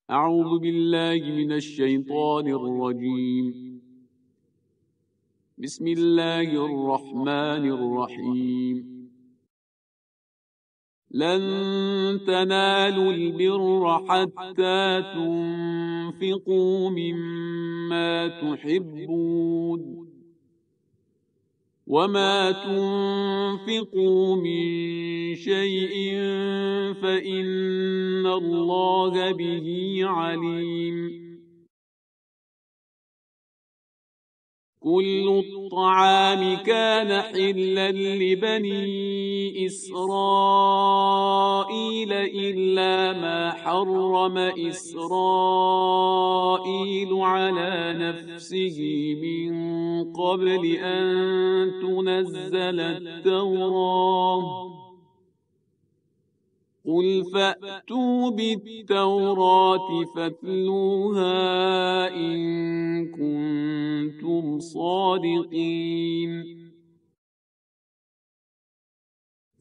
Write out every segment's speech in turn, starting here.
أعوذ بالله من الشيطان الرجيم. بسم الله الرحمن الرحيم. لن تنالوا البر حتى تنفقوا مما تحبون وما تنفقوا من شيء فإن الله به عليم. كل الطعام كان حلا لبني إسرائيل إلا ما حرم إسرائيل على نفسه من قبل أن تنزل التوراة. قل فأتوا بالتوراة فاتلوها إن كنتم صادقين.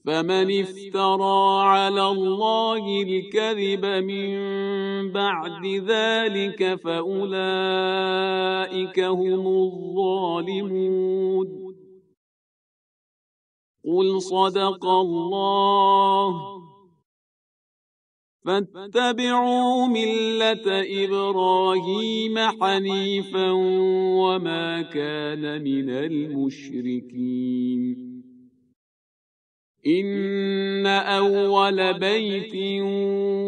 فمن افترى على الله الكذب من بعد ذلك فأولئك هم الظالمون. قل صدق الله. فاتبعوا ملة إبراهيم حنيفا وما كان من المشركين. إن أول بيت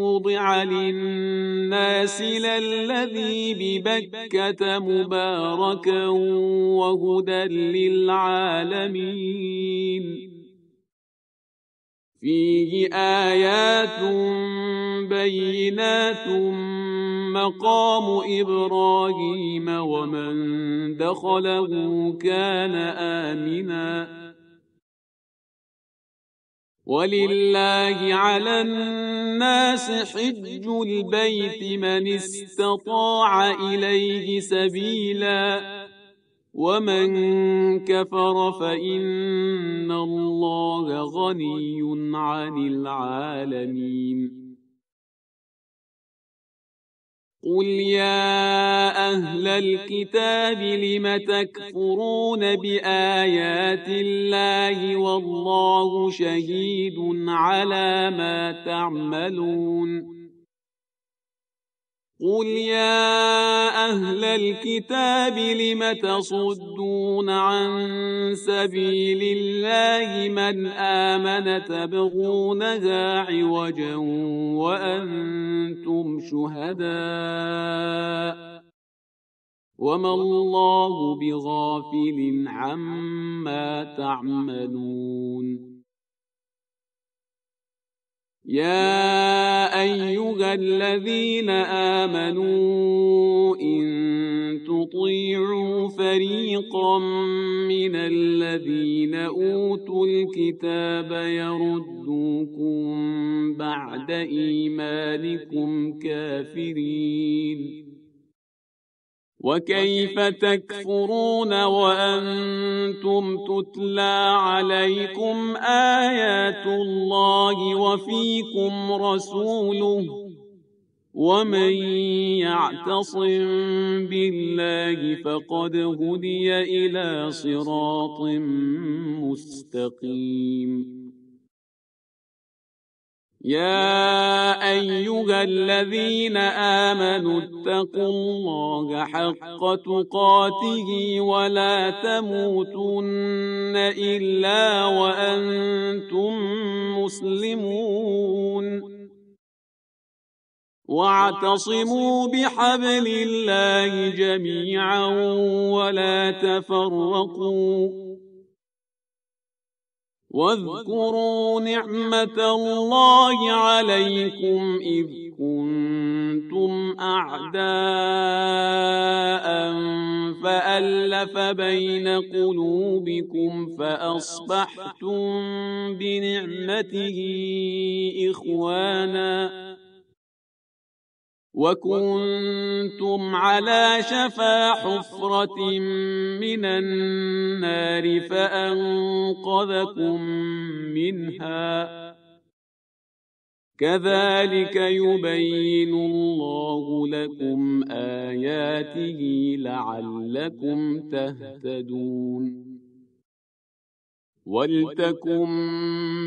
وضع للناس للذي ببكة مباركا وهدى للعالمين. فيه آيات بينات مقام إبراهيم ومن دخله كان آمنا. ولله على الناس حج البيت من استطاع إليه سبيلا ومن كفر فإن الله غني عن العالمين. قل يا أهل الكتاب لم تكفرون بآيات الله والله شهيد على ما تعملون. قل يا أهل الكتاب لم تصدون عن سبيل الله من آمن تبغونها عوجا وأنتم شهداء وما الله بغافل عما تعملون. يا أيها الذين آمنوا إن تطيعوا فريقا من الذين أوتوا الكتاب يردوكم بعد إيمانكم كافرين. وكيف تكفرون وأنتم تتلى عليكم آيات الله وفيكم رسوله ومن يعتصم بالله فقد هدي إلى صراط مستقيم. يا أيها الذين آمنوا اتقوا الله حق تقاته ولا تموتن إلا وأنتم مسلمون. واعتصموا بحبل الله جميعا ولا تفرقوا. واذكروا نعمة الله عليكم إذ كنتم أعداء فألف بين قلوبكم فأصبحتم بنعمته إخوانا وكنتم على شفا حفرة من النار فأنقذكم منها كذلك يبين الله لكم آياته لعلكم تهتدون ولتكن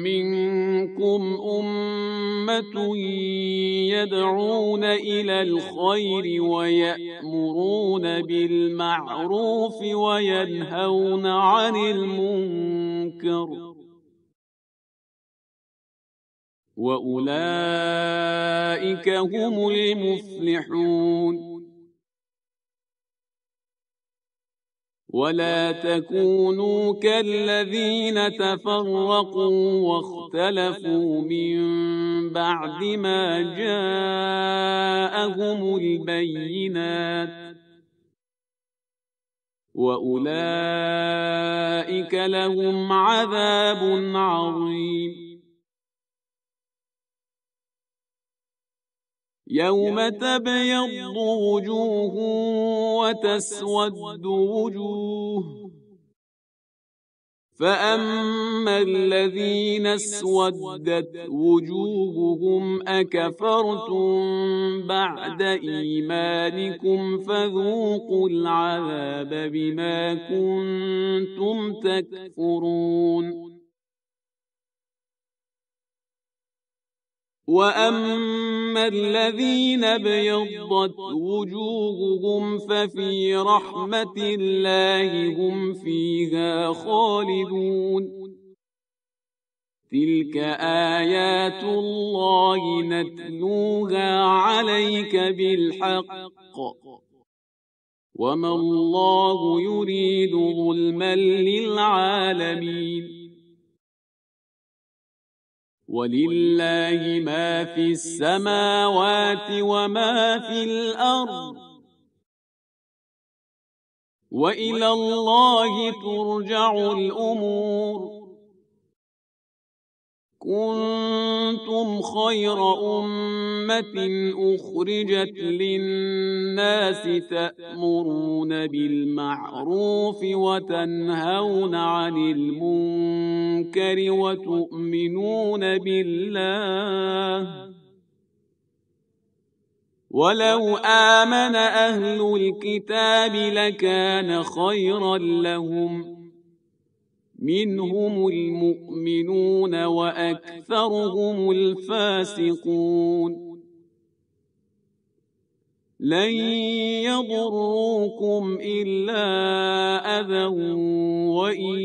منكم أمة يدعون إلى الخير ويأمرون بالمعروف وينهون عن المنكر وأولئك هم المفلحون ولا تكونوا كالذين تفرقوا واختلفوا من بعد ما جاءهم البينات وأولئك لهم عذاب عظيم يوم تبيض وجوه وتسود وجوه فأما الذين اسودت وجوههم أكفرتم بعد إيمانكم فذوقوا العذاب بما كنتم تكفرون وأما الذين ابيضت وجوههم ففي رحمة الله هم فيها خالدون تلك آيات الله نتلوها عليك بالحق وما الله يريد ظلما للعالمين ولله ما في السماوات وما في الأرض وإلى الله ترجع الأمور كنتم خير أمة أخرجت للناس تأمرون بالمعروف وتنهون عن المنكر وتؤمنون بالله ولو آمن أهل الكتاب لكان خيرا لهم منهم المؤمنون وأكثرهم الفاسقون لن يضروكم إلا أذى وإن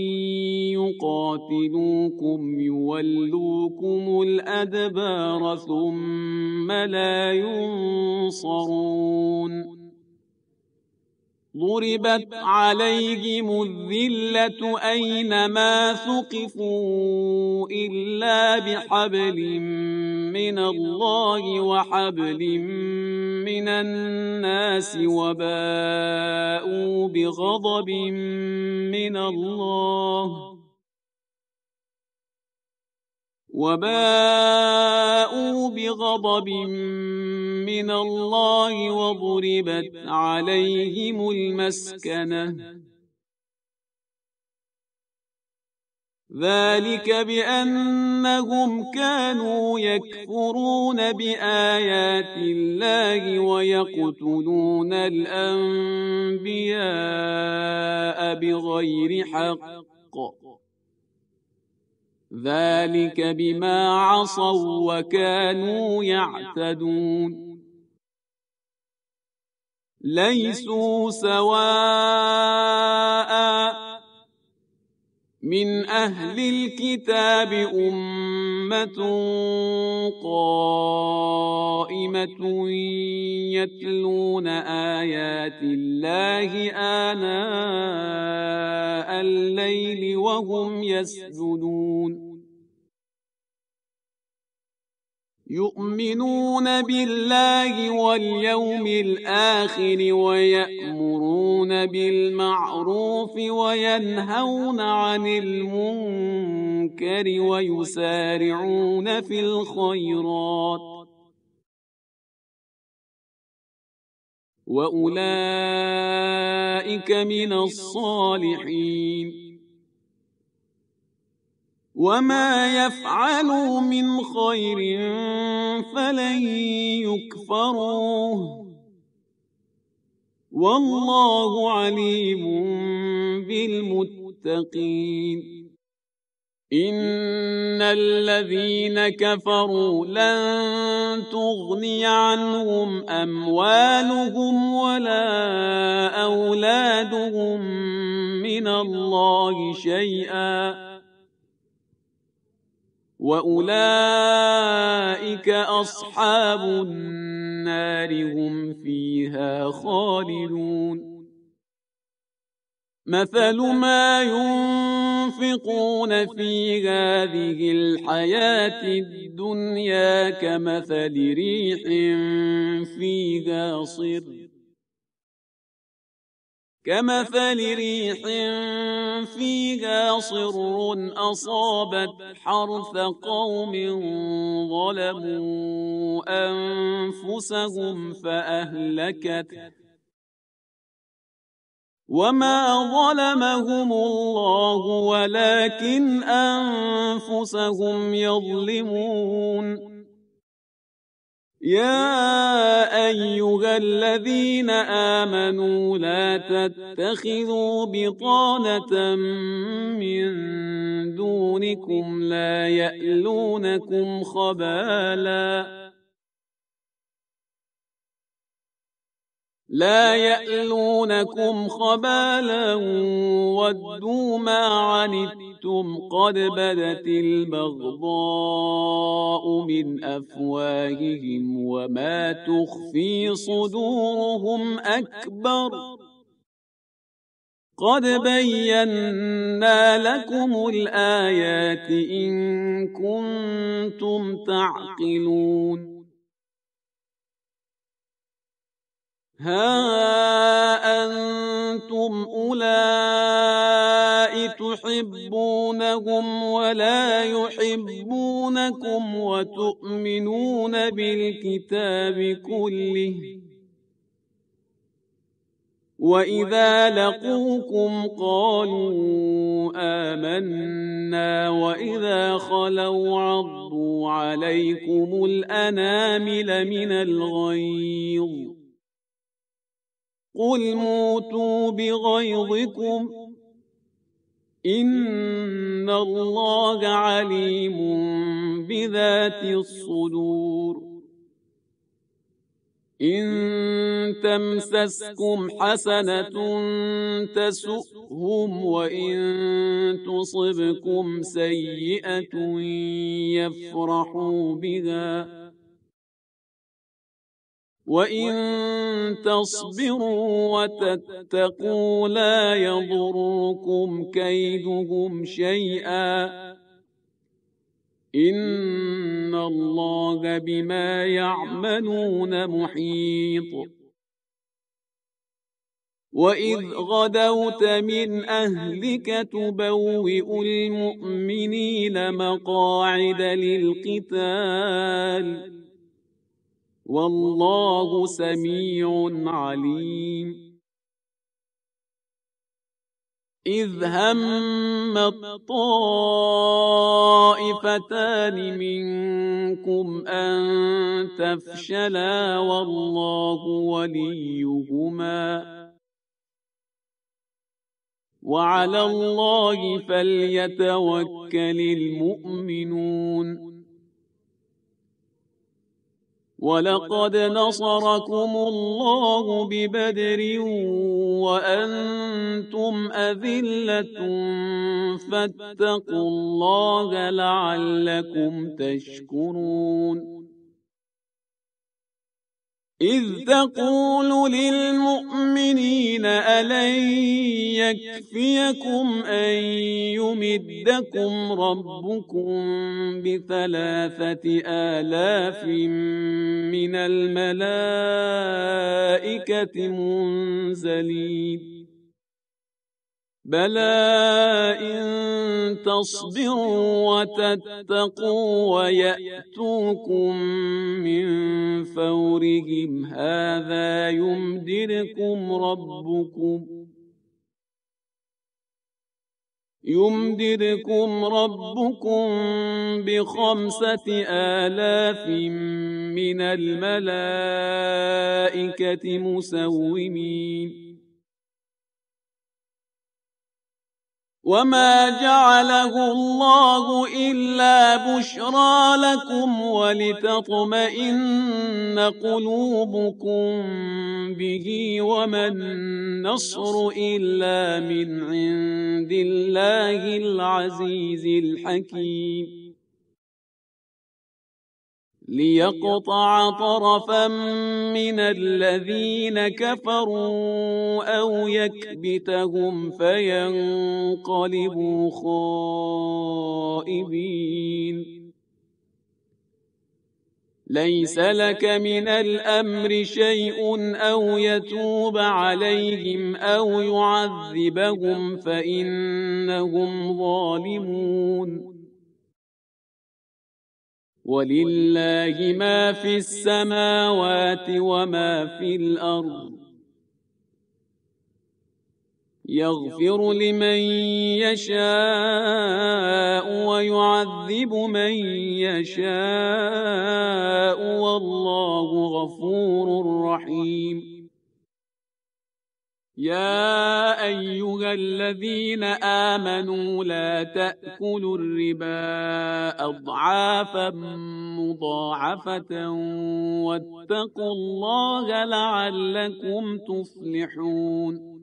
يقاتلوكم يولوكم الأدبار ثم لا ينصرون ضربت عليهم الذلة أينما ثقفوا إلا بحبل من الله وحبل من الناس وباءوا بغضب من الله وضربت عليهم المسكنة ذلك بأنهم كانوا يكفرون بآيات الله ويقتلون الأنبياء بغير حق ذلك بما عصوا وكانوا يعتدون ليسوا سواء من أهل الكتاب أمة قائمة يتلون آيات الله آناء الليل وهم يسجدون يؤمنون بالله واليوم الآخر ويأمرون بالمعروف وينهون عن المنكر ويسارعون في الخيرات وأولئك من الصالحين وما يفعلوا من خير فلن يكفروه والله عليم بالمتقين إن الذين كفروا لن تغني عنهم أموالهم ولا أولادهم من الله شيئا وأولئك أصحاب النار هم فيها خالدون مثل ما ينفقون في هذه الحياة الدنيا كمثل ريح فيها صر أصابت حرث قوم ظلموا أنفسهم فأهلكته وما ظلمهم الله ولكن أنفسهم يظلمون يا أيها الذين آمنوا لا تتخذوا بطانة من دونكم لا يألونكم خبالا ودوا ما عنتم قد بدت البغضاء من أفواههم وما تخفي صدورهم أكبر قد بينا لكم الآيات إن كنتم تعقلون ها أنتم أولئك تحبونهم ولا يحبونكم وتؤمنون بالكتاب كله وإذا لقوكم قالوا آمنا وإذا خلوا عضوا عليكم الأنامل من الغيظ قل موتوا بغيظكم إن الله عليم بذات الصدور إن تمسسكم حسنة تسؤهم وإن تصبكم سيئة يفرحوا بها وإن تصبروا وتتقوا لا يضركم كيدهم شيئا إن الله بما يعملون محيط وإذ غدوت من أهلك تبوئ المؤمنين مقاعد للقتال والله سميع عليم إذ هم الطائفتان منكم أن تفشلا والله وليهما وعلى الله فليتوكل المؤمنون ولقد نصركم الله ببدر وأنتم أذلة فاتقوا الله لعلكم تشكرون إذ تقول للمؤمنين ألن يكفيكم أن يمدكم ربكم ب3,000 من الملائكة منزلين بلى إن تصبروا وتتقوا ويأتوكم من فورهم هذا يمددكم ربكم ب5,000 من الملائكة مسومين وما جعله الله إلا بشرى لكم ولتطمئن قلوبكم به وما النصر إلا من عند الله العزيز الحكيم ليقطع طرفا من الذين كفروا أو يكبتهم فينقلبوا خائبين ليس لك من الأمر شيء أو يتوب عليهم أو يعذبهم فإنهم ظالمون ولله ما في السماوات وما في الأرض يغفر لمن يشاء ويعذب من يشاء والله غفور رحيم يا أيها الذين آمنوا لا تأكلوا الربا أضعافا مضاعفة واتقوا الله لعلكم تفلحون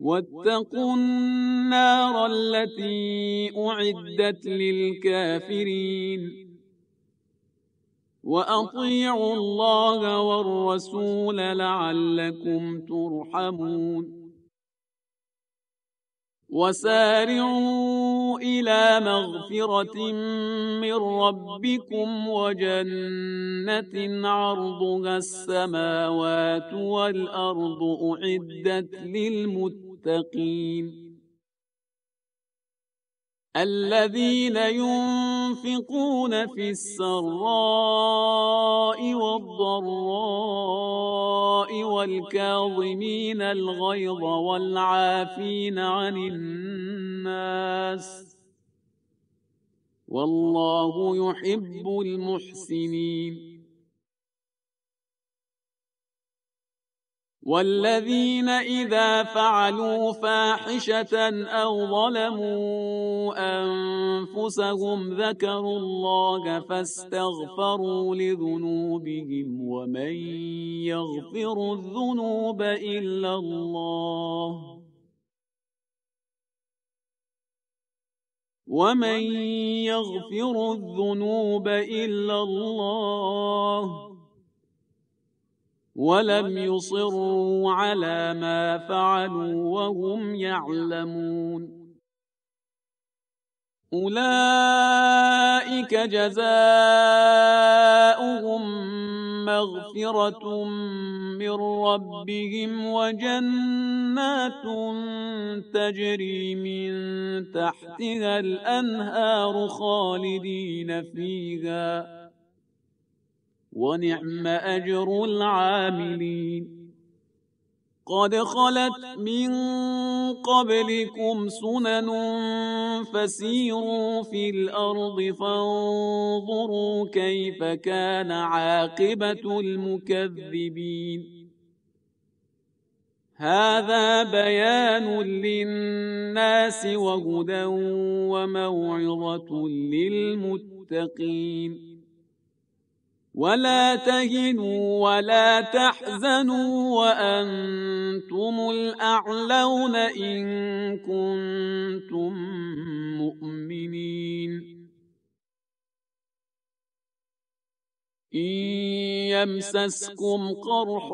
واتقوا النار التي أعدت للكافرين وأطيعوا الله والرسول لعلكم ترحمون وسارعوا إلى مغفرة من ربكم وجنة عرضها السماوات والأرض أعدت للمتقين الذين ينفقون في السراء والضراء والكاظمين الغيظ والعافين عن الناس والله يحب المحسنين والذين إذا فعلوا فاحشة أو ظلموا أنفسهم ذكروا الله فاستغفروا لذنوبهم ومن يغفر الذنوب إلا الله ولم يصروا على ما فعلوا وهم يعلمون أولئك جزاؤهم مغفرة من ربهم وجنات تجري من تحتها الأنهار خالدين فيها ونعم أجر العاملين قد خلت من قبلكم سنن فسيروا في الأرض فانظروا كيف كان عاقبة المكذبين هذا بيان للناس وهدى وموعظة للمتقين ولا تهنوا ولا تحزنوا وأنتم الأعلون إن كنتم مؤمنين إن يمسسكم قرح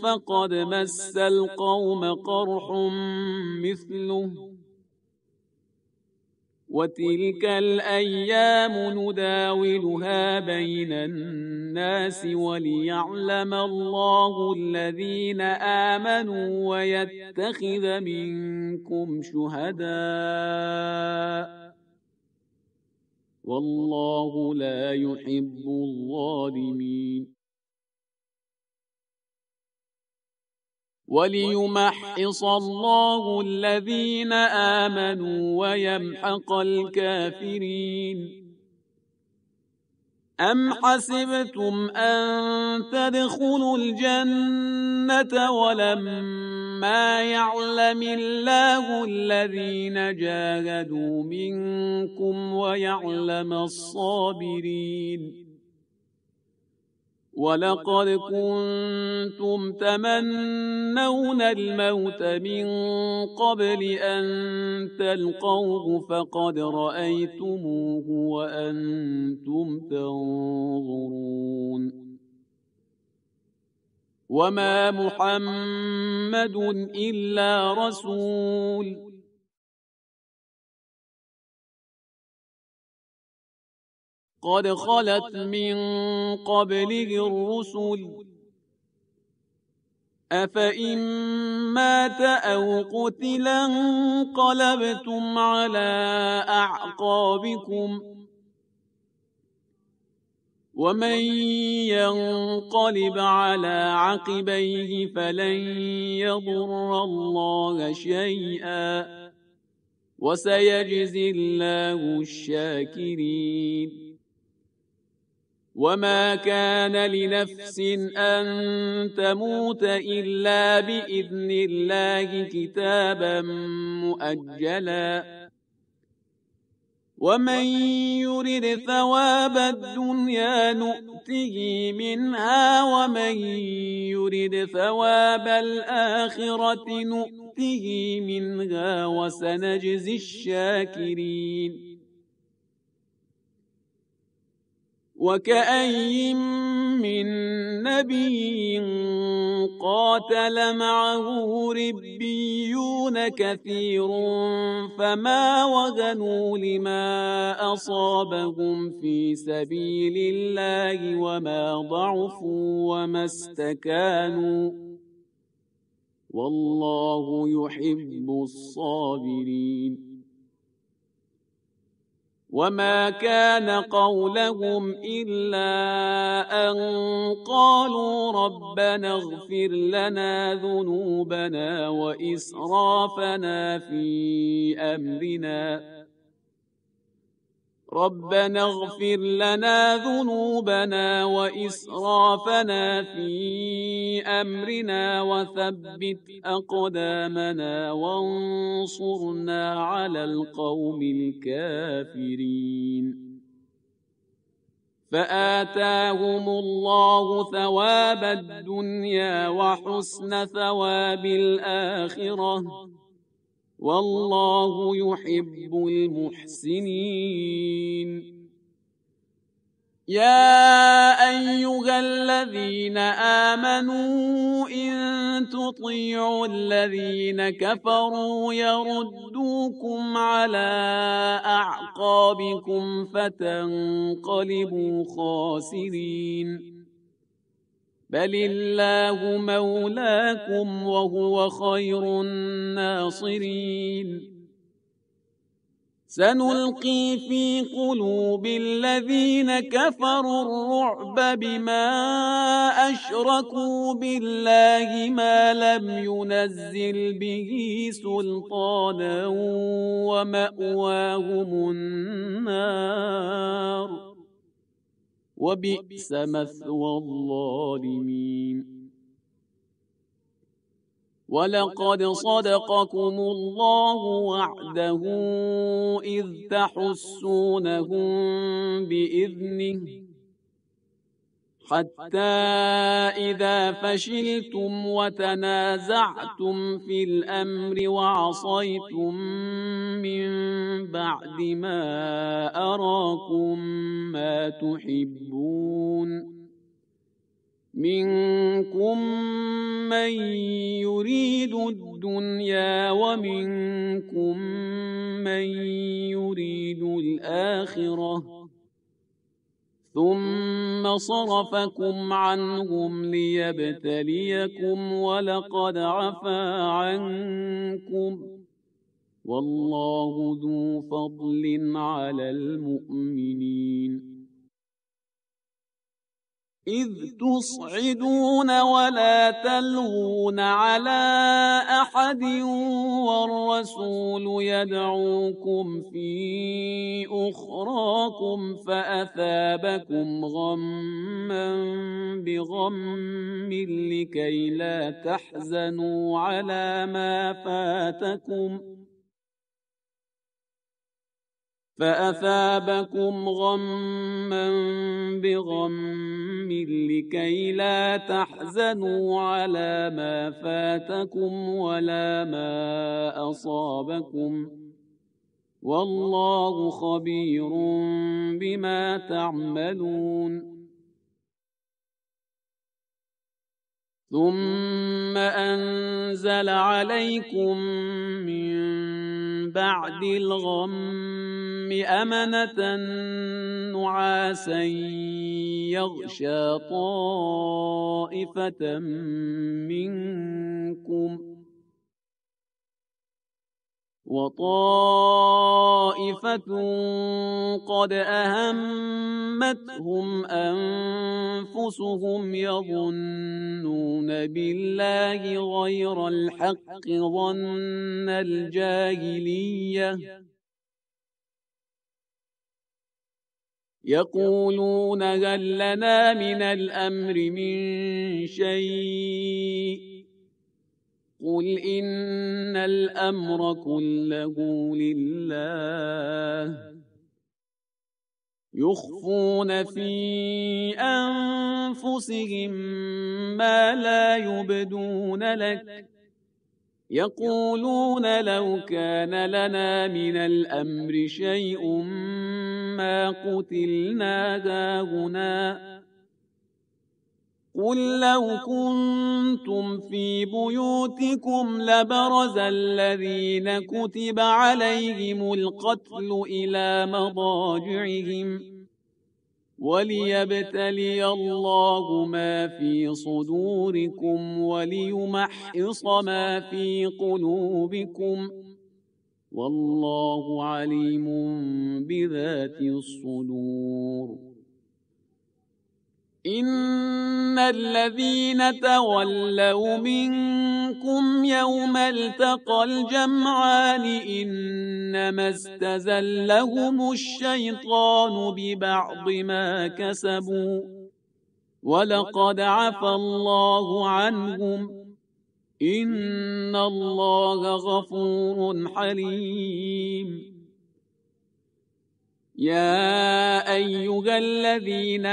فقد مس القوم قرح مثله وتلك الأيام نداولها بين الناس وليعلم الله الذين آمنوا ويتخذ منكم شهداء والله لا يحب الظالمين وليمحص الله الذين آمنوا ويمحق الكافرين. أم حسبتم أن تدخلوا الجنة ولما يعلم الله الذين جاهدوا منكم ويعلم الصابرين؟ ولقد كنتم تمنون الموت من قبل أن تلقوه فقد رأيتموه وأنتم تنظرون. وما محمد إلا رسول قد خلت من قبله الرسل أفإن مات أو قتلا انقلبتم على أعقابكم ومن ينقلب على عقبيه فلن يضر الله شيئا وسيجزي الله الشاكرين. وما كان لنفس أن تموت إلا بإذن الله كتابا مؤجلا ومن يرد ثواب الدنيا نؤته منها ومن يرد ثواب الآخرة نؤته منها وسنجزي الشاكرين. وكأي من نبي قاتل معه ربيون كثير فما وهنوا لما أصابهم في سبيل الله وما ضعفوا وما استكانوا والله يحب الصابرين. وما كان قولهم إلا أن قالوا ربنا اغفر لنا ذنوبنا وإسرافنا في أمرنا ربنا اغفر لنا ذنوبنا وإسرافنا في أمرنا وثبت أقدامنا وانصرنا على القوم الكافرين. فآتاهم الله ثواب الدنيا وحسن ثواب الآخرة والله يحب المحسنين. يا أيها الذين آمنوا إن تطيعوا الذين كفروا يردوكم على أعقابكم فتنقلبوا خاسرين. بل الله مولاكم وهو خير الناصرين. سنلقي في قلوب الذين كفروا الرعب بما أشركوا بالله ما لم ينزل به سلطانا ومأواهم النار وبئس مثوى الظالمين. ولقد صدقكم الله وعده إذ تحسونهم بإذنه حتى إذا فشلتم وتنازعتم في الأمر وعصيتم من بعد ما أراكم ما تحبون منكم من يريد الدنيا ومنكم من يريد الآخرة ثم صرفكم عنهم ليبتليكم ولقد عفا عنكم والله ذو فضل على المؤمنين. إذ تصعدون ولا تلوون على أحد والرسول يدعوكم في أخراكم فأثابكم غما بغم لكي لا تحزنوا على ما فاتكم فأثابكم غما بغم لكي لا تحزنوا على ما فاتكم ولا ما أصابكم والله خبير بما تعملون ثم أنزل عليكم من بعد الغم أمنة نعاسا يغشى طائفة منكم وطائفة قد أهمتهم أنفسهم يظنون بالله غير الحق ظن الجاهلية يقولون هل لنا من الأمر من شيء قل إن الأمر كله لله يخفون في أنفسهم ما لا يبدون لك يقولون لو كان لنا من الأمر شيء ما قتلنا هاهنا قل لو كنتم في بيوتكم لبرز الذين كتب عليهم القتل إلى مضاجعهم وليبتلي الله ما في صدوركم وليمحص ما في قلوبكم والله عليم بذات الصدور إن الذين تولوا منكم يوم التقى الجمعان إنما استزلهم الشيطان ببعض ما كسبوا ولقد عفى الله عنهم إن الله غفور حليم يا أيها الذين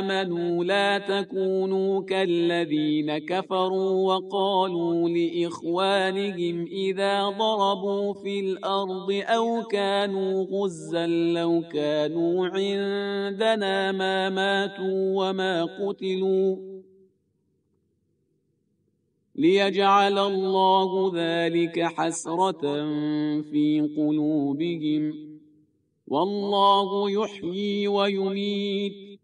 آمنوا لا تكونوا كالذين كفروا وقالوا لإخوانهم إذا ضربوا في الأرض أو كانوا غزا لو كانوا عندنا ما ماتوا وما قتلوا ليجعل الله ذلك حسرة في قلوبهم والله يحيي ويميت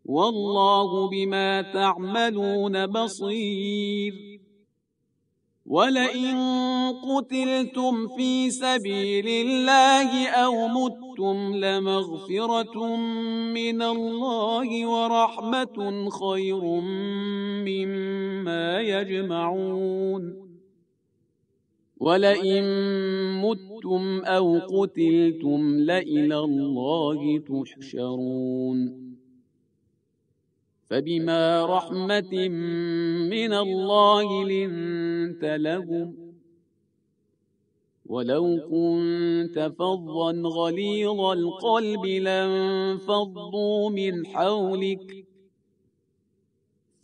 والله بما تعملون بصير ولئن قتلتم في سبيل الله أو متم لمغفرة من الله ورحمة خير مما يجمعون ولئن متم أو قتلتم لإلى الله تحشرون فبما رحمة من الله لنت لهم ولو كنت فظا غليظ القلب لانفضوا من حولك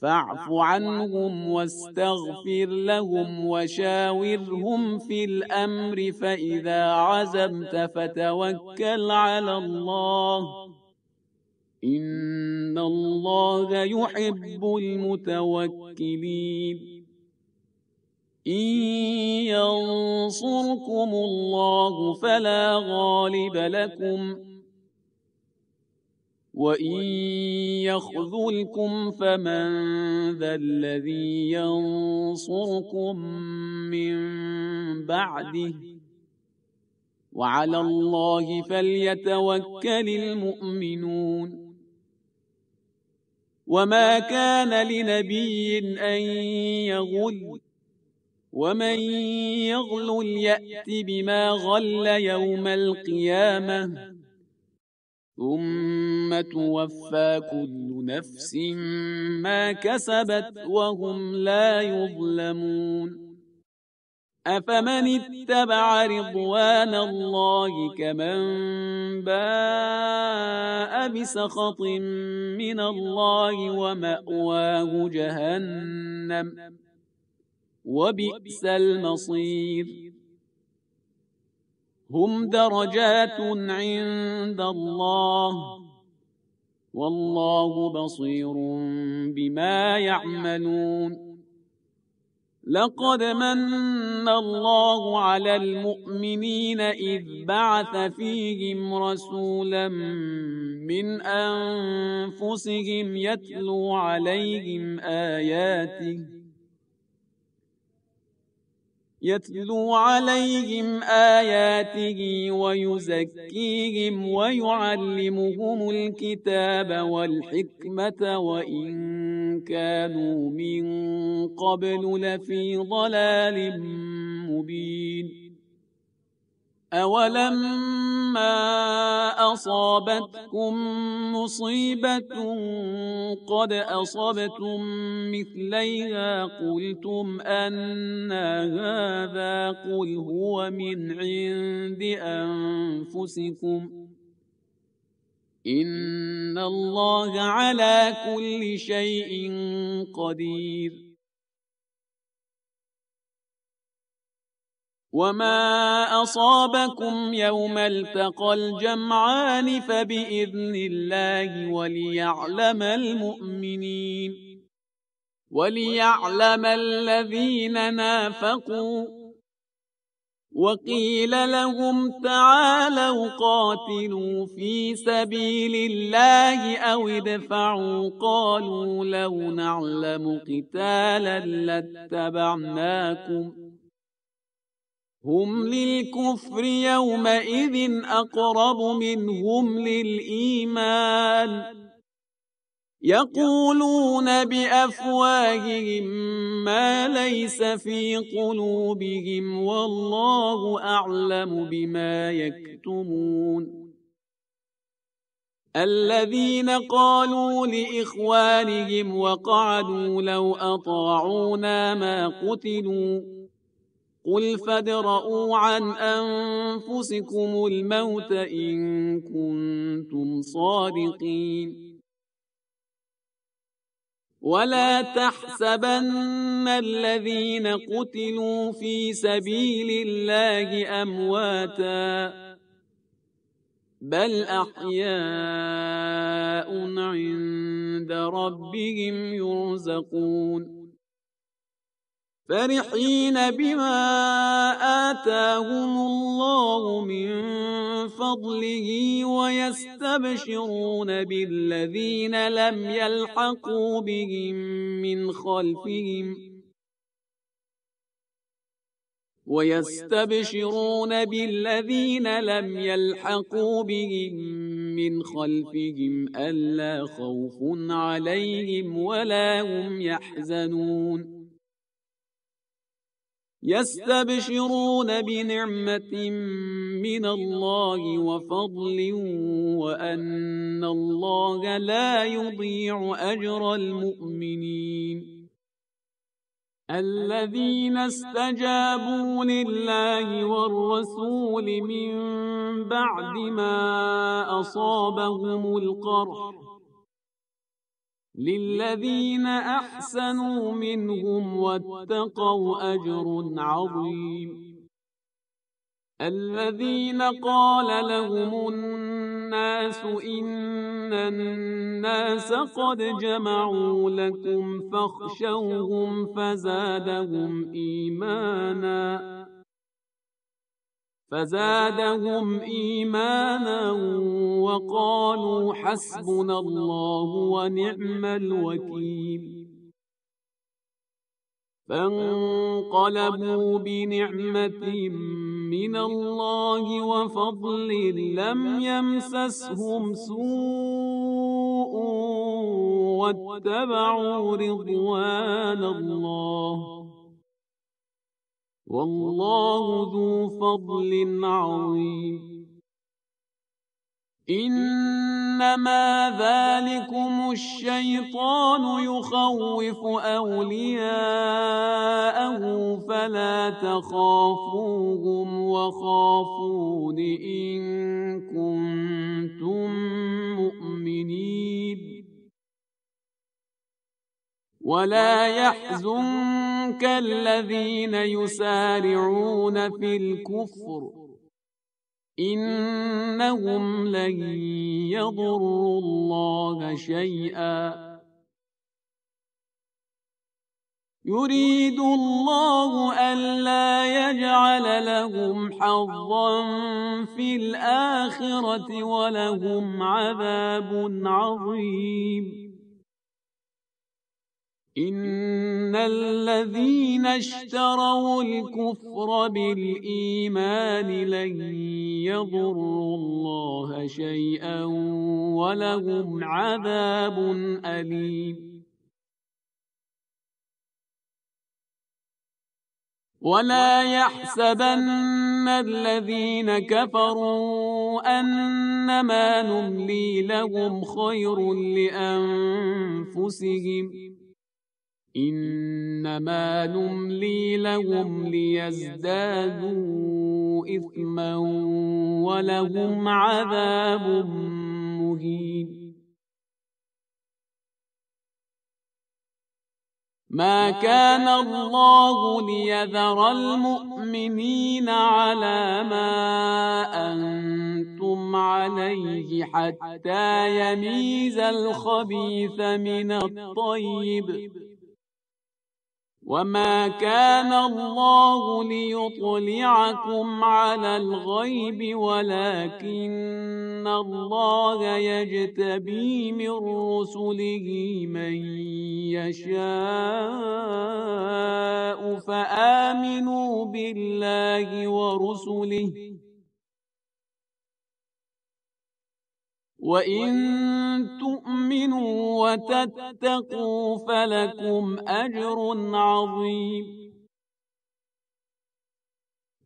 فاعف عنهم واستغفر لهم وشاورهم في الأمر فإذا عزمت فتوكل على الله إن الله يحب المتوكلين إن ينصركم الله فلا غالب لكم وإن يخذلكم فمن ذا الذي ينصركم من بعده وعلى الله فليتوكل المؤمنون وما كان لنبي أن يغل ومن يغل يأت بما غل يوم القيامة ثم توفى كل نفس ما كسبت وهم لا يظلمون أفمن اتبع رضوان الله كمن باء بسخط من الله ومأواه جهنم وبئس المصير هم درجات عند الله والله بصير بما يعملون لقد من الله على المؤمنين إذ بعث فيهم رسولا من أنفسهم يتلو عليهم آياته ويزكيهم ويعلمهم الكتاب والحكمة وإن كانوا من قبل لفي ضلال مبين أولما أصابتكم مصيبة قد أصبتم مثليها قلتم أنى هذا قل هو من عند أنفسكم إن الله على كل شيء قدير وما أصابكم يوم التقى الجمعان فبإذن الله وليعلم الذين نافقوا وقيل لهم تعالوا قاتلوا في سبيل الله أو ادفعوا قالوا لو نعلم قتالا لاتبعناكم هم للكفر يومئذ أقرب منهم للإيمان يقولون بأفواههم ما ليس في قلوبهم والله أعلم بما يكتمون الذين قالوا لإخوانهم وقعدوا لو أطاعونا ما قتلوا قل فادرءوا عن أنفسكم الموت إن كنتم صادقين ولا تحسبن الذين قتلوا في سبيل الله أمواتا بل أحياء عند ربهم يرزقون فرحين بما آتاهم الله من فضله ويستبشرون بالذين لم يلحقوا بهم من خلفهم ألا خوف عليهم ولا هم يحزنون يستبشرون بنعمة من الله وفضل وأن الله لا يضيع أجر المؤمنين الذين استجابوا لله والرسول من بعد ما أصابهم القرح للذين أحسنوا منهم واتقوا أجر عظيم الذين قال لهم الناس إن الناس قد جمعوا لكم فاخشوهم فزادهم إيمانا وقالوا حسبنا الله ونعم الوكيل فانقلبوا بنعمة من الله وفضل لم يمسسهم سوء واتبعوا رضوان الله والله ذو فضل عظيم إنما ذلكم الشيطان يخوف أولياءه فلا تخافوهم وخافون إن كنتم مؤمنين ولا يحزنك الذين يسارعون في الكفر إنهم لن يضروا الله شيئا يريد الله ألا يجعل لهم حظا في الآخرة ولهم عذاب عظيم إن الذين اشتروا الكفر بالإيمان لن يضروا الله شيئا ولهم عذاب أليم ولا يحسبن الذين كفروا أنما نملي لهم خير لأنفسهم إنما نملي لهم ليزدادوا إثما ولهم عذاب مهين ما كان الله ليذر المؤمنين على ما أنتم عليه حتى يميز الخبيث من الطيب وما كان الله ليطلعكم على الغيب ولكن الله يجتبي من رسله من يشاء فآمنوا بالله ورسله وإن تؤمنوا وتتقوا فلكم أجر عظيم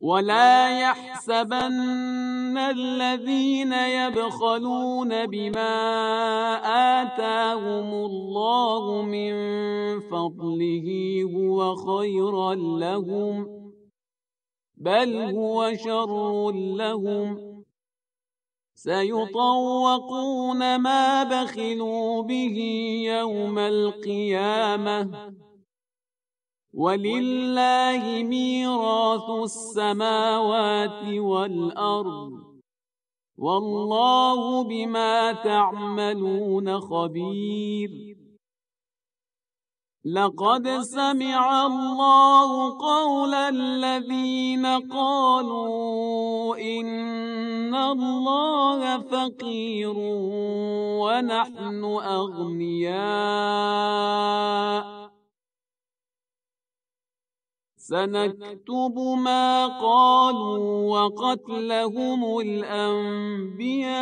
ولا يحسبن الذين يبخلون بما آتاهم الله من فضله هو خيرا لهم بل هو شر لهم سيطوقون ما بخلوا به يوم القيامة ولله ميراث السماوات والأرض والله بما تعملون خبير لقد سمع الله قول الذين قالوا إن الله فقير ونحن أغنياء سنكتب ما قالوا وقتلهم الأنبياء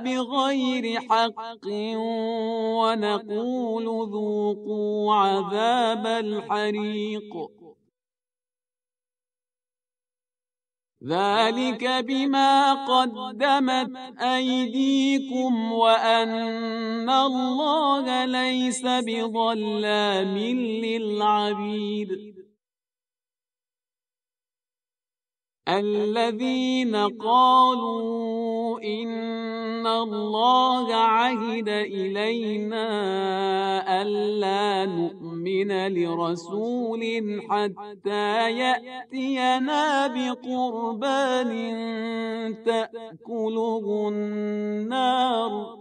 بغير حق ونقول ذوقوا عذاب الحريق ذلك بما قدمت أيديكم وأن الله ليس بظلام للعبيد الذين قالوا إن الله عهد إلينا ألا نؤمن لرسول حتى يأتينا بقربان تأكله النار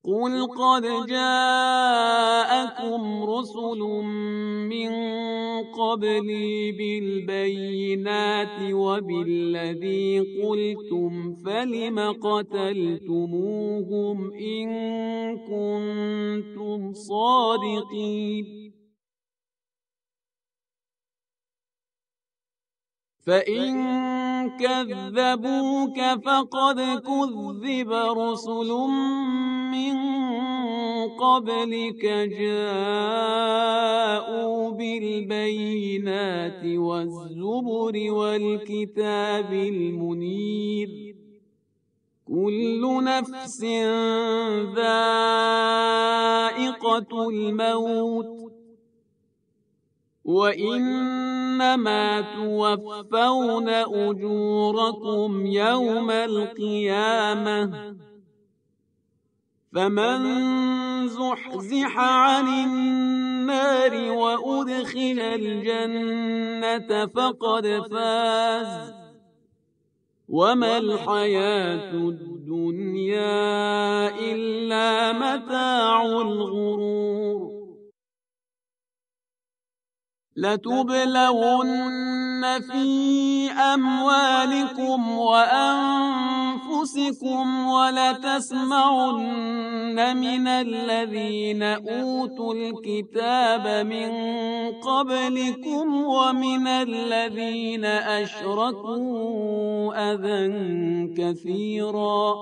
قل قد جاءكم رسل من قبلي بالبينات وبالذي قلتم فلم قتلتموهم إن كنتم صادقين فإن كذبوك فقد كذب رسل من قبلك جاءوا بالبينات والزبر والكتاب المنير كل نفس ذائقة الموت وإنما توفون أجوركم يوم القيامة فمن زحزح عن النار وأدخل الجنة فقد فاز وما الحياة الدنيا إلا متاع الغرور لتبلون في أموالكم وأنفسكم ولتسمعن من الذين أوتوا الكتاب من قبلكم ومن الذين أشركوا أذى كثيرا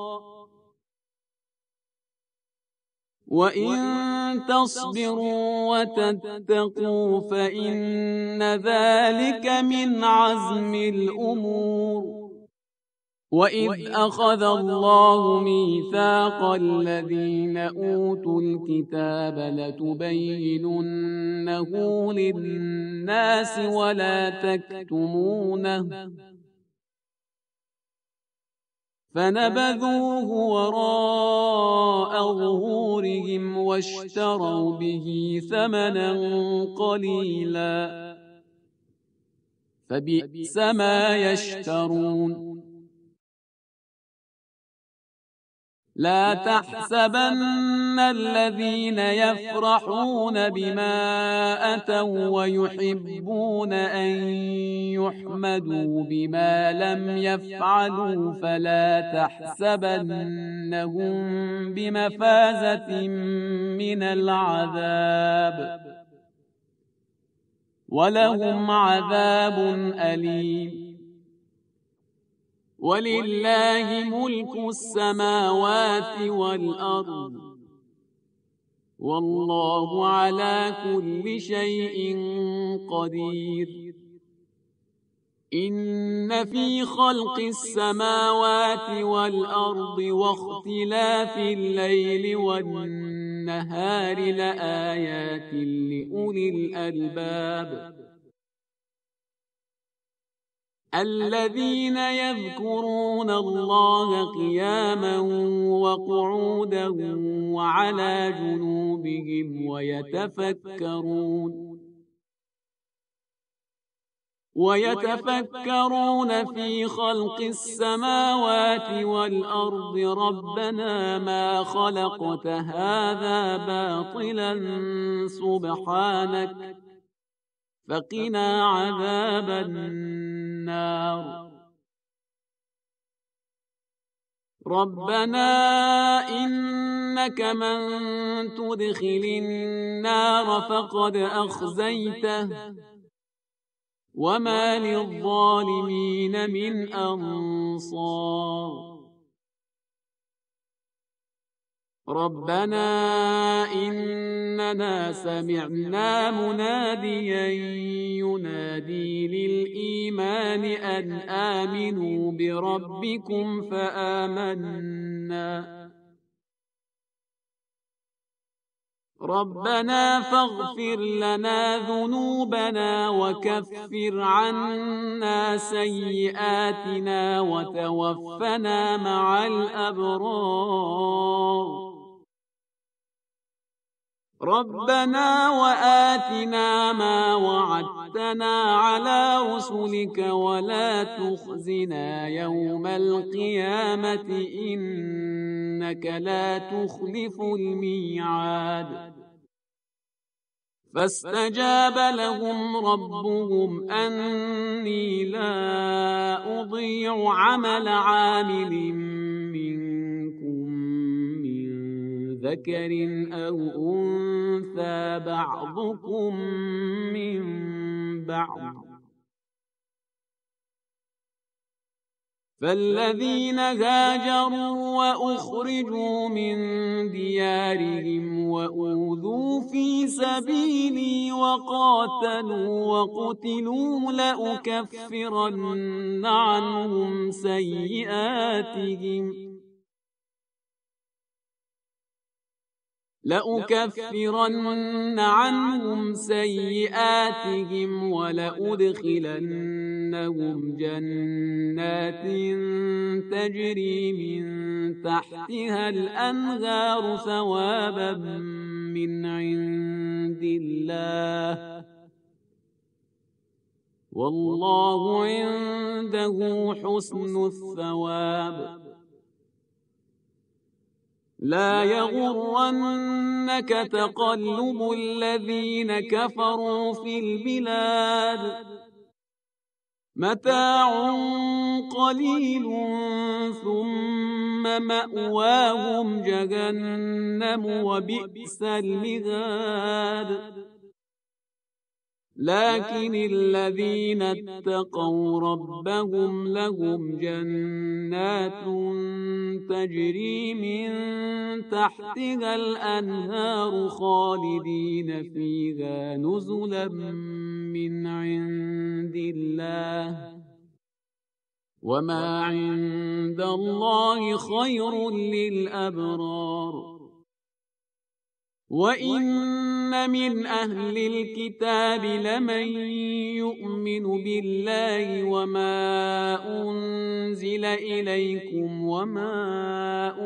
وإن تصبروا وتتقوا فإن ذلك من عزم الأمور وإذ أخذ الله ميثاق الذين أوتوا الكتاب لتبيننه للناس ولا تكتمونه فنبذوه وراء ظهورهم واشتروا به ثمنا قليلا فبئس ما يشترون لا تحسبن الذين يفرحون بما أتوا ويحبون أن يحمدوا بما لم يفعلوا فلا تحسبنهم بمفازة من العذاب ولهم عذاب أليم ولله ملك السماوات والأرض والله على كل شيء قدير إن في خلق السماوات والأرض واختلاف الليل والنهار لآيات لأولي الألباب الذين يذكرون الله قياما وقعودا وعلى جنوبهم ويتفكرون في خلق السماوات والأرض ربنا ما خلقت هذا باطلا سبحانك فقنا عذاب النار ربنا إنك من تدخل النار فقد أخزيته وما للظالمين من أنصار ربنا إننا سمعنا مناديا ينادي للإيمان أن آمنوا بربكم فآمنا ربنا فاغفر لنا ذنوبنا وكفر عنا سيئاتنا وتوفنا مع الأبرار ربنا وآتنا ما وعدتنا على رسلك ولا تخزنا يوم القيامة إنك لا تخلف الميعاد فاستجاب لهم ربهم أني لا أضيع عمل عامل منكم من ذكر أو أنثى بعضكم من بعض فالذين هاجروا وأخرجوا من ديارهم وأوذوا في سبيلي وقاتلوا وقتلوا لأكفرن عنهم سيئاتهم ولأدخلنهم جنات تجري من تحتها الأنهار ثوابا من عند الله والله عنده حسن الثواب. لا يغرنك تقلب الذين كفروا في البلاد متاع قليل ثم مأواهم جهنم وبئس المهاد. لكن الذين اتقوا ربهم لهم جنات تجري من تحتها الأنهار خالدين فيها نزلا من عند الله وما عند الله خير للأبرار. وإن من أهل الكتاب لمن يؤمن بالله وما أنزل إليكم وما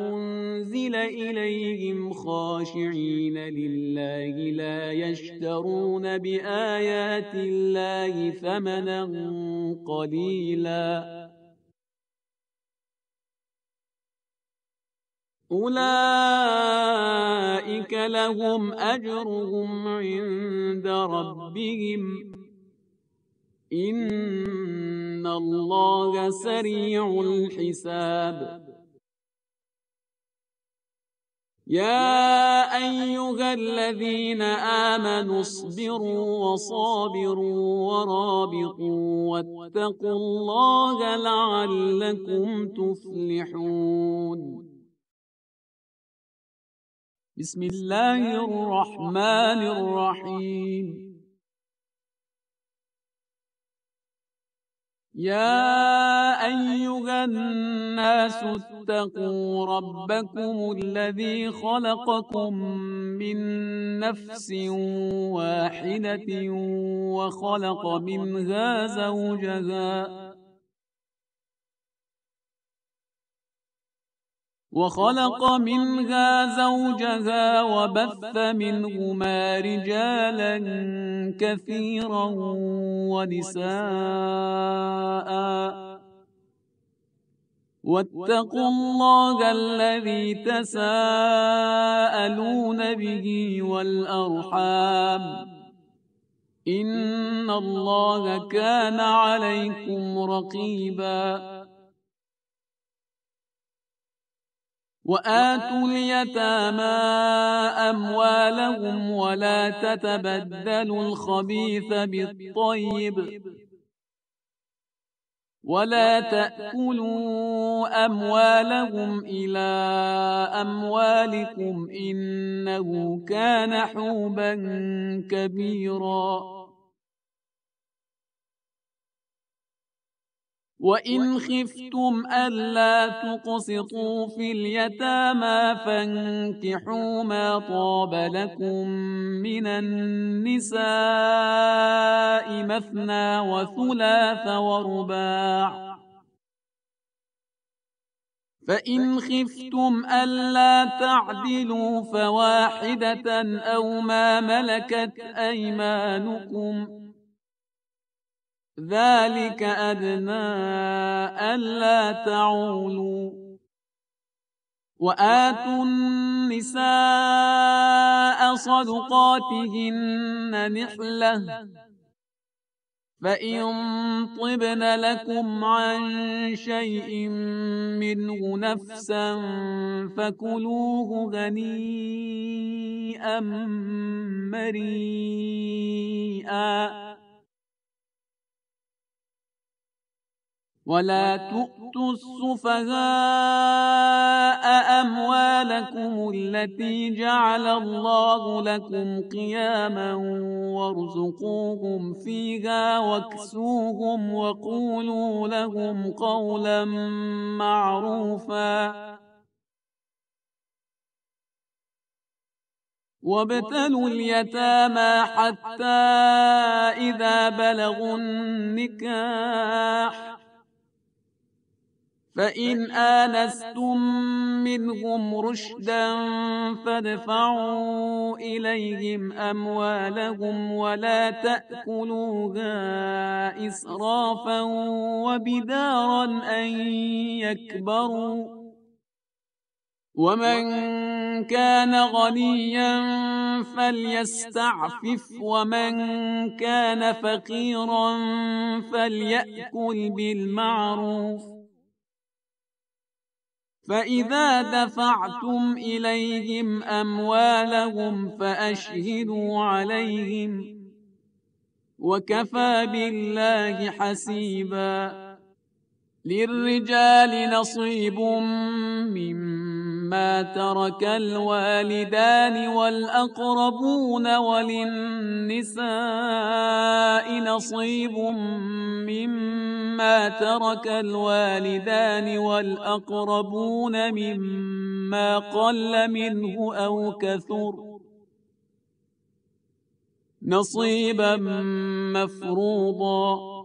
أنزل إليهم خاشعين لله لا يشترون بآيات الله ثمنا قليلا أولئك لهم أجرهم عند ربهم إن الله سريع الحساب. يا أيها الذين آمنوا اصبروا وصابروا ورابطوا واتقوا الله لعلكم تفلحون. بسم الله الرحمن الرحيم. يا أيها الناس اتقوا ربكم الذي خلقكم من نفس واحدة وخلق منها زوجها وبث منهما رجالا كثيرا ونساء واتقوا الله الذي تساءلون به والأرحام إن الله كان عليكم رقيبا. وآتوا اليتامى أموالهم ولا تتبدلوا الخبيث بالطيب ولا تأكلوا أموالهم إلى أموالكم إنه كان حوبا كبيرا. وإن خفتم ألا تقسطوا في اليتامى فانكحوا ما طاب لكم من النساء مثنى وثلاث ورباع فإن خفتم ألا تعدلوا فواحدة أو ما ملكت أيمانكم ذلك أدنى ألا تعولوا. وآتوا النساء صدقاتهن نحلة فإن طبن لكم عن شيء منه نفسا فكلوه هنيئا مريئا. ولا تؤتوا السفهاء أموالكم التي جعل الله لكم قياما وارزقوهم فيها واكسوهم وقولوا لهم قولا معروفا وابتلوا اليتامى حتى إذا بلغوا النكاح فإن آنستم منهم رشدا فادفعوا إليهم أموالهم ولا تأكلوها إسرافا وبدارا أن يكبروا ومن كان غنيا فليستعفف ومن كان فقيرا فليأكل بالمعروف فإذا دفعتم إليهم أموالهم فأشهدوا عليهم وكفى بالله حسيبا للرجال نصيب مما ترك الوالدان والأقربون وللنساء نصيب مما ترك الوالدان والأقربون مما قل منه أو كثر نصيبا مفروضا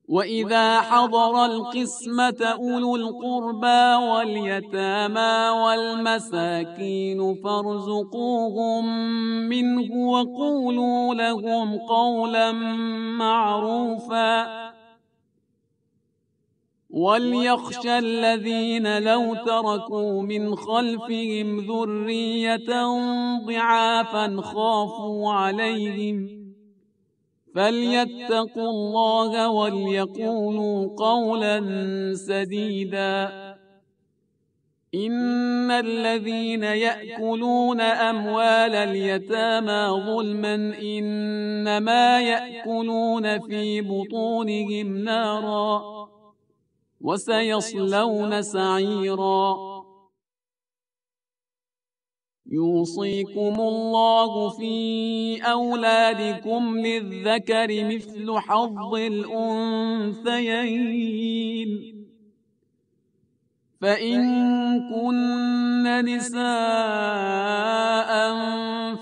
وإذا حضر القسمة أولو القربى واليتامى والمساكين فارزقوهم منه وقولوا لهم قولا معروفا وليخشى الذين لو تركوا من خلفهم ذرية ضعافا خافوا عليهم فليتقوا الله وليقولوا قولا سديدا إن الذين يأكلون أموال اليتامى ظلما إنما يأكلون في بطونهم نارا وسيصلون سعيرا يوصيكم الله في أولادكم للذكر مثل حظ الأنثيين فإن كن نساء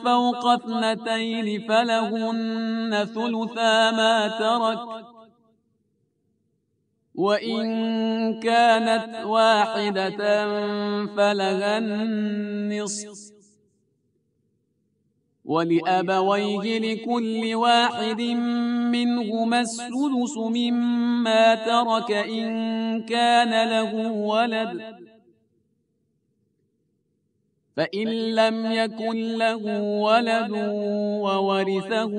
فوق 2 فلهن ثلثا ما ترك وإن كانت واحدة فلها النصف ولأبويه لكل واحد منهما السدس مما ترك إن كان له ولد فإن لم يكن له ولد وورثه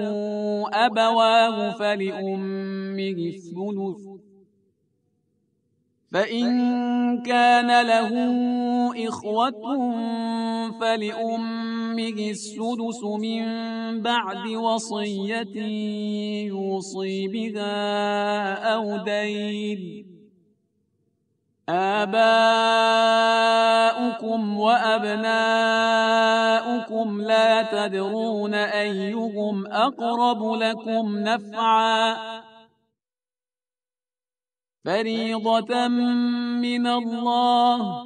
أبواه فلأمه الثلث فإن كان له إخوة فلأمه السدس من بعد وصية يوصي بها أو دين آباؤكم وأبناؤكم لا تدرون أيهم أقرب لكم نفعا فريضة من الله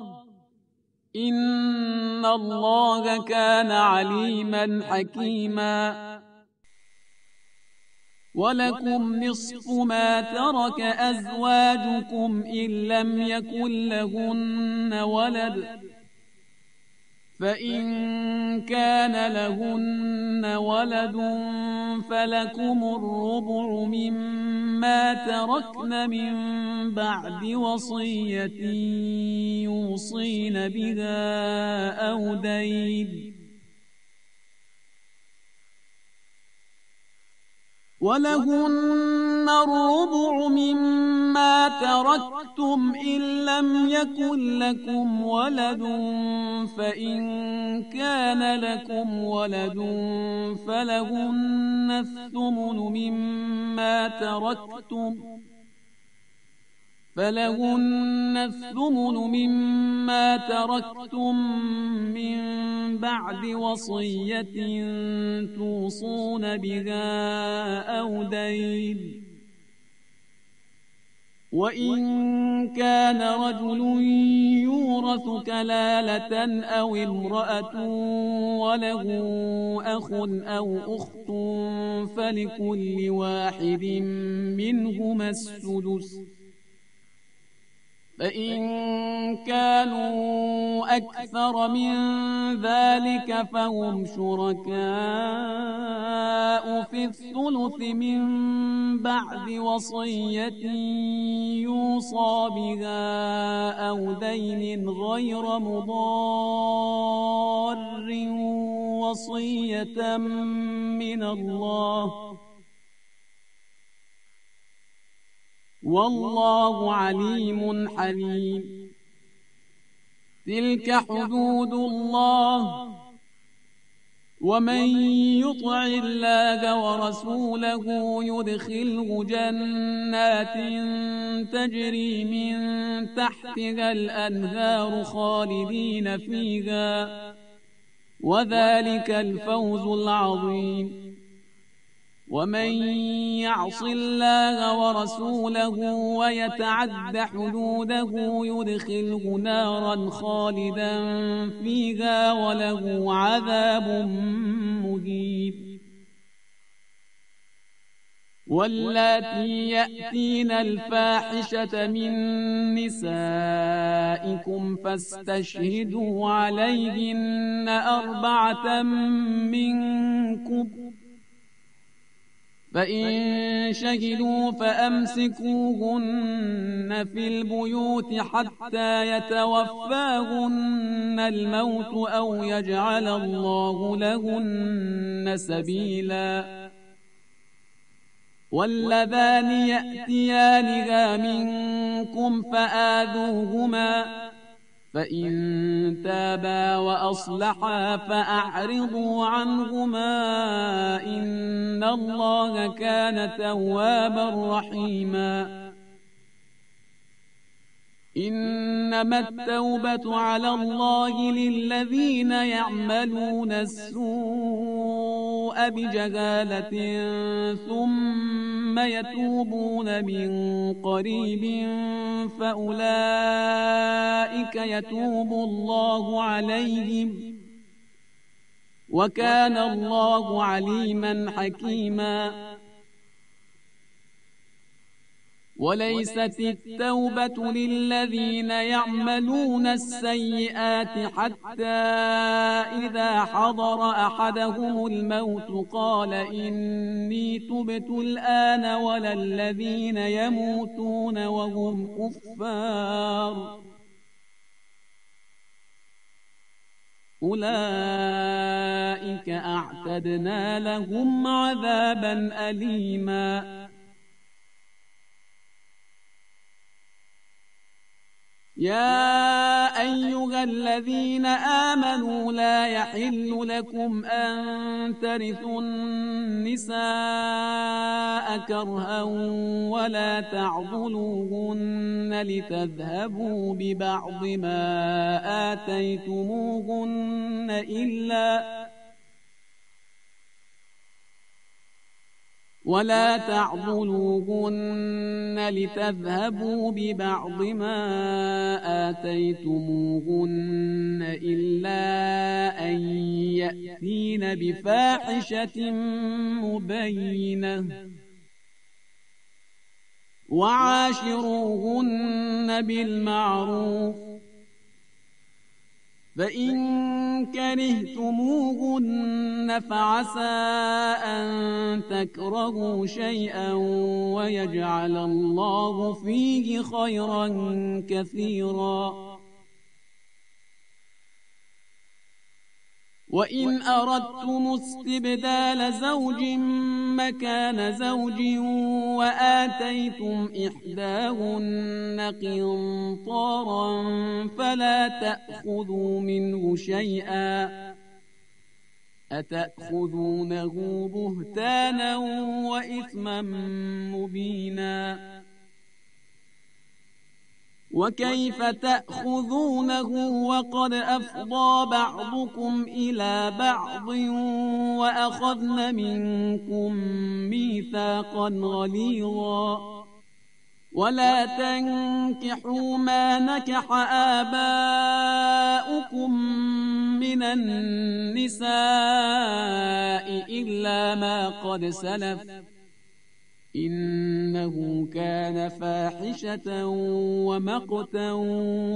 إن الله كان عليما حكيما ولكم نصف ما ترك أزواجكم إن لم يكن لهن ولد فإن كان لهن ولد فلكم الربع مما تركن من بعد وصية يوصين بها أو دين ولهن الربع مما تركتم إن لم يكن لكم ولد فإن كان لكم ولد فلهن الثمن مما تركتم فلهن الثمن مما تركتم من بعد وصية توصون بها أو دين، وإن كان رجل يورث كلالة أو امرأة وله أخ أو أخت فلكل واحد منهما السدس، فإن كانوا أكثر من ذلك فهم شركاء في الثلث من بعد وصية يوصى بها أو دين غير مضار وصية من الله والله عليم حليم. تلك حدود الله، ومن يطع الله ورسوله يدخله جنات تجري من تحتها الأنهار خالدين فيها، وذلك الفوز العظيم. ومن يعص الله ورسوله ويتعد حدوده يدخله نارا خالدا فيها وله عذاب مهين. واللاتي يأتين الفاحشة من نسائكم فاستشهدوا عليهن 4 منكم، فإن شهدوا فأمسكوهن في البيوت حتى يتوفاهن الموت أو يجعل الله لهن سبيلا. واللذان يأتيانها منكم فآذوهما، فإن تابا وأصلحا فأعرضوا عنهما إن الله كان توابا رحيما. إنما التوبة على الله للذين يعملون السوء بجهالة ثم يتوبون من قريب فأولئك يتوب الله عليهم، وكان الله عليما حكيما. وليست التوبة للذين يعملون السيئات حتى إذا حضر أحدهم الموت قال إني تبت الآن، ولا الذين يموتون وهم كفار أولئك أعتدنا لهم عذابا أليما. يا أيها الذين آمنوا لا يحل لكم أن ترثوا النساء كرها ولا تعضلوهن لتذهبوا ببعض ما آتيتموهن إلا أن يأتين بفاحشة مبينة. وعاشروهن بالمعروف، فإن كرهتموهن فعسى أن تكرهوا شيئا ويجعل الله فيه خيرا كثيرا. وإن أردتم استبدال زوج مكان زوج وآتيتم إحداهن قنطارا فلا تأخذوا منه شيئا، أتأخذونه بهتانا وإثما مبينا. وكيف تأخذونه وقد أفضى بعضكم إلى بعض وأخذن منكم ميثاقا غليظا ولا تنكحوا ما نكح آباؤكم من النساء إلا ما قد سلف إنه كان فاحشة ومقتا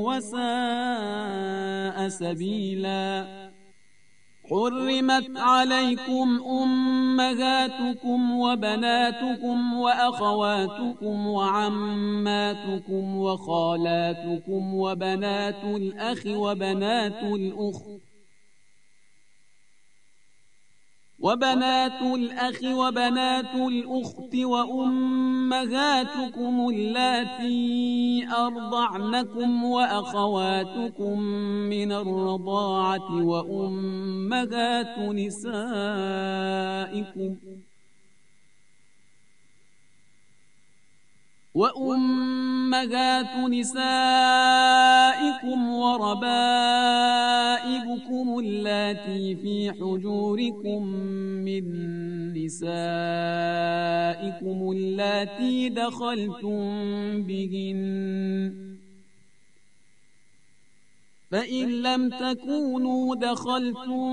وساء سبيلا حرمت عليكم أمهاتكم وبناتكم وأخواتكم وعماتكم وخالاتكم وبنات الأخ وبنات الأخت وأمهاتكم اللاتي أرضعنكم وأخواتكم من الرضاعة وأمهات نسائكم وربائبكم اللاتي في حجوركم من نسائكم اللاتي دخلتم بهن فإن لم تكونوا دخلتم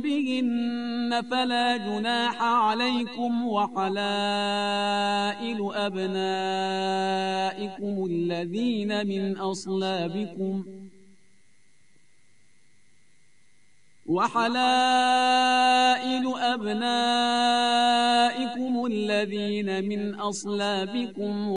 بهن فلا جناح عليكم وحلائل أبنائكم الذين من أصلابكم